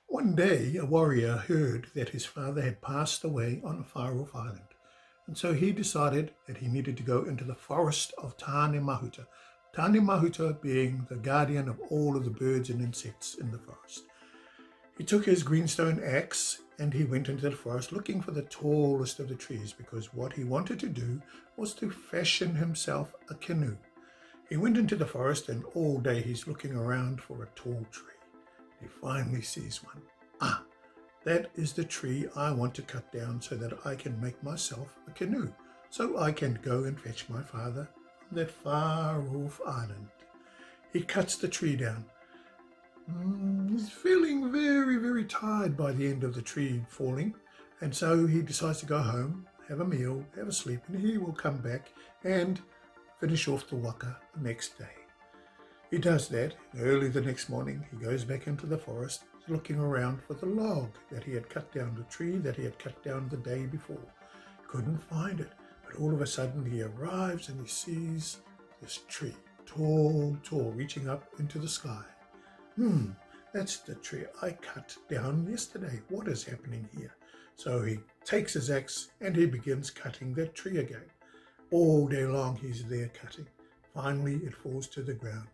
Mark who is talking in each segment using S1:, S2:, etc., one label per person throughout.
S1: One day, a warrior heard that his father had passed away on a far-off island, and so he decided that he needed to go into the forest of Tane Mahuta, Tane Mahuta being the guardian of all of the birds and insects in the forest. He took his greenstone axe and he went into the forest looking for the tallest of the trees, because what he wanted to do was to fashion himself a canoe. He went into the forest and all day he's looking around for a tall tree. He finally sees one. Ah, that is the tree I want to cut down so that I can make myself a canoe, so I can go and fetch my father from that far-off island. He cuts the tree down. He's feeling very, very tired by the end of the tree falling, and so he decides to go home, have a meal, have a sleep, and he will come back and finish off the waka the next day. He does that. Early the next morning, he goes back into the forest, looking around for the log that he had cut down, the tree that he had cut down the day before. Couldn't find it, but all of a sudden he arrives and he sees this tree, tall, reaching up into the sky. That's the tree I cut down yesterday. What is happening here? So he takes his axe and he begins cutting that tree again. All day long he's there cutting. Finally it falls to the ground.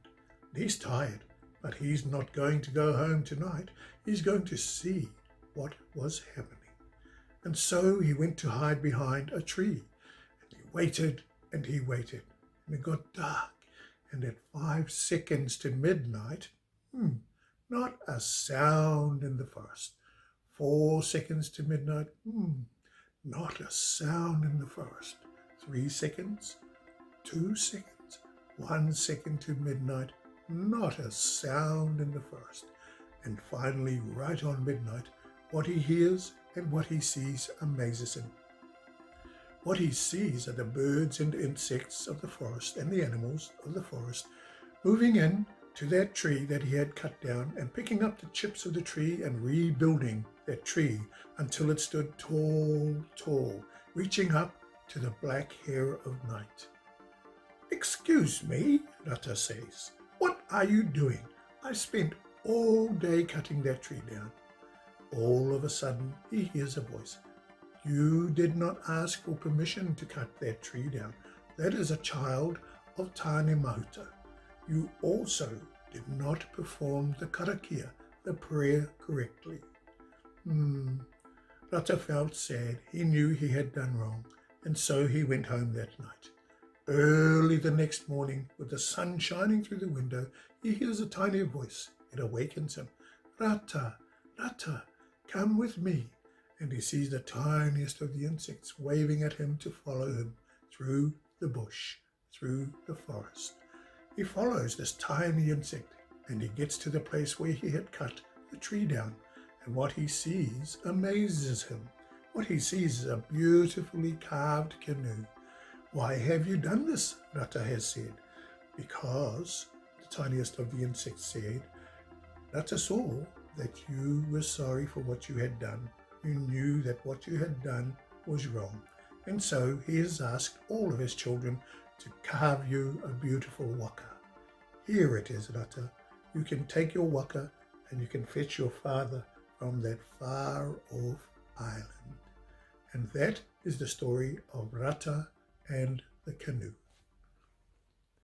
S1: He's tired, but he's not going to go home tonight. He's going to see what was happening. And so he went to hide behind a tree. And he waited and he waited. And it got dark. And at 5 seconds to midnight, not a sound in the forest. 4 seconds to midnight, not a sound in the forest. 3 seconds, 2 seconds, 1 second to midnight, not a sound in the forest. And finally, right on midnight, what he hears and what he sees amazes him. What he sees are the birds and insects of the forest and the animals of the forest moving in to that tree that he had cut down and picking up the chips of the tree and rebuilding that tree until it stood tall, reaching up to the black hair of night. "Excuse me," Ratha says. "What are you doing? I spent all day cutting that tree down." All of a sudden, he hears a voice. "You did not ask for permission to cut that tree down. That is a child of Tane Mahuta. You also did not perform the karakia, the prayer, correctly." Ratha felt sad. He knew he had done wrong, and so he went home that night. Early the next morning, with the sun shining through the window, he hears a tiny voice. It awakens him. "Ratha, Ratha, come with me." And he sees the tiniest of the insects waving at him to follow him through the bush, through the forest. He follows this tiny insect and he gets to the place where he had cut the tree down, and what he sees amazes him. What he sees is a beautifully carved canoe. "Why have you done this?" Ratha has said. "Because," the tiniest of the insects said, "Ratha saw that you were sorry for what you had done. You knew that what you had done was wrong, and so he has asked all of his children to carve you a beautiful waka. Here it is, Ratha. You can take your waka and you can fetch your father from that far-off island." And that is the story of Ratha and the canoe.